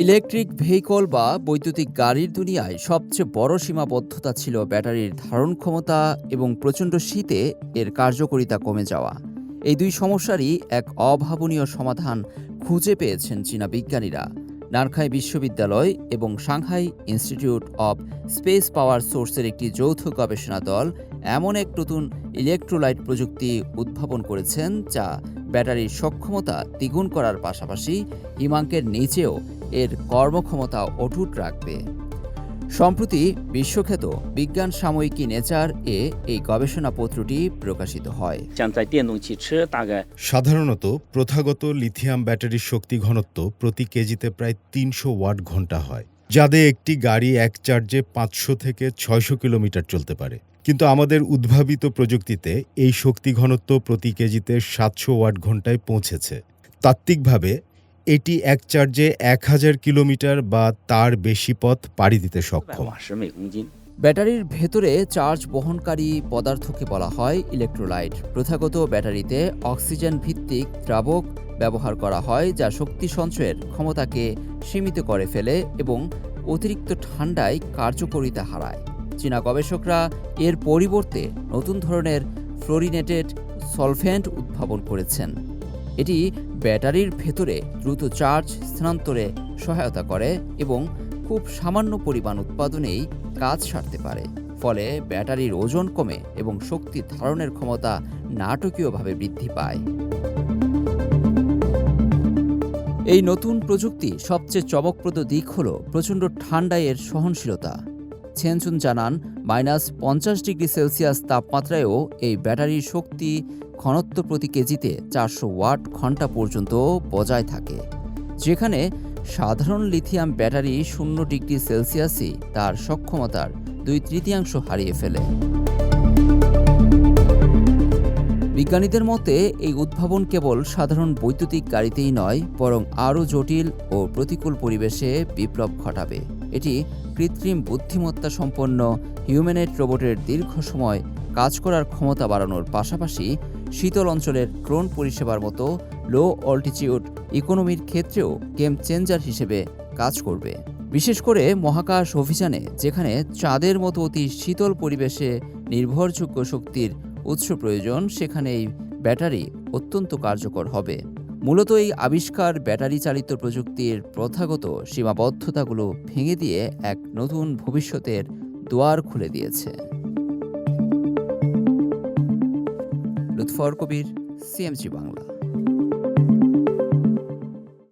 Electric vehicle বা বৈদ্যুতিক গাড়ির দুনিয়ায় সবচেয়ে বড় সীমাবদ্ধতা ছিল ব্যাটারির ধারণ ক্ষমতা এবং প্রচণ্ড শীতে এর কার্যকারিতা কমে যাওয়া। এই দুই সমস্যারই এক অভাবনীয় সমাধান খুঁজে পেয়েছেন চীনা বিজ্ঞানীরা। নানখাই বিশ্ববিদ্যালয় এবং সাংহাই ইনস্টিটিউট অব স্পেস পাওয়ার সোর্সের একটি যৌথ গবেষণা দল এমন এক নতুন ইলেকট্রোলাইট প্রযুক্তি উদ্ভাবন করেছেন, যা ব্যাটারির সক্ষমতা দ্বিগুণ করার পাশাপাশি হিমাঙ্কের নিচেও এর কর্মক্ষমতা অটুট রাখবে। সম্প্রতি বিশ্বখ্যাত বিজ্ঞান সাময়িকী নেচার এ এই গবেষণাপত্রটি প্রকাশিত হয়। সাধারণত প্রথাগত লিথিয়াম ব্যাটারির শক্তি ঘনত্ব প্রতি কেজিতে প্রায় ৩০০ ওয়াট ঘন্টা হয়, যাতে একটি গাড়ি এক চার্জে ৫০০ থেকে ৬০০ কিলোমিটার চলতে পারে। কিন্তু আমাদের উদ্ভাবিত প্রযুক্তিতে এই শক্তি ঘনত্ব প্রতি কেজিতে ৭০০ ওয়াট ঘন্টায় পৌঁছেছে। তাত্ত্বিকভাবে এটি এক চার্জে ১০০০ কিলোমিটার বা তার বেশি পথ পাড়ি দিতে সক্ষম। ব্যাটারির ভেতরে চার্জ বহনকারী পদার্থকে বলা হয় ইলেকট্রোলাইট। প্রথাগত ব্যাটারিতে অক্সিজেন ভিত্তিক দ্রাবক ব্যবহার করা হয়, যা শক্তি সঞ্চয়ের ক্ষমতাকে সীমিত করে ফেলে এবং অতিরিক্ত ঠান্ডায় কার্যকারিতা হারায়। চীনা গবেষকরা এর পরিবর্তে নতুন ধরনের ফ্লোরিনেটেড সলভেন্ট উদ্ভাবন করেছেন। এটি ব্যাটারির ভেতরে দ্রুত চার্জ স্থানান্তরে সহায়তা করে এবং খুব সামান্য পরিমাণ উৎপাদনেই কাজ সারতে পারে। ফলে ব্যাটারির ওজন কমে এবং শক্তি ধারণের ক্ষমতা নাটকীয়ভাবে বৃদ্ধি পায়। এই নতুন প্রযুক্তি সবচেয়ে চমকপ্রদ দিক হল প্রচণ্ড ঠান্ডায় এর সহনশীলতা। ছেনচুন জানান, -৫০ ডিগ্রি সেলসিয়াস তাপমাত্রায়ও এই ব্যাটারির শক্তি ঘনত্ব প্রতি কেজিতে ৪০০ ওয়াট ঘন্টা পর্যন্ত বজায় থাকে, যেখানে সাধারণ লিথিয়াম ব্যাটারি ০ ডিগ্রি সেলসিয়াসই তার সক্ষমতার ২/৩ হারিয়ে ফেলে। বিজ্ঞানীদের মতে এই উদ্ভাবন কেবল সাধারণ বৈদ্যুতিক গাড়িতেই নয়, বরং আরও জটিল ও প্রতিকূল পরিবেশে বিপ্লব ঘটাবে। এটি কৃত্রিম বুদ্ধিমত্তা সম্পন্ন হিউম্যানয়েড রোবটের দীর্ঘ সময় কাজ করার ক্ষমতা বাড়ানোর পাশাপাশি শীতল অঞ্চলের ড্রোন পরিষেবার মতো লো অল্টিটিউড ইকোনমির ক্ষেত্রেও গেম চেঞ্জার হিসেবে কাজ করবে। বিশেষ করে মহাকাশ অভিযানে, যেখানে চাঁদের মতো অতি শীতল পরিবেশে নির্ভরযোগ্য শক্তির উৎস প্রয়োজন, সেখানে এই ব্যাটারি অত্যন্ত কার্যকর হবে। মূলত এই আবিষ্কার ব্যাটারি চালিত প্রযুক্তির প্রথাগত সীমাবদ্ধতাগুলো ভেঙে দিয়ে এক নতুন ভবিষ্যতের দুয়ার খুলে দিয়েছে। লুৎফর কবির, সিএমজি বাংলা।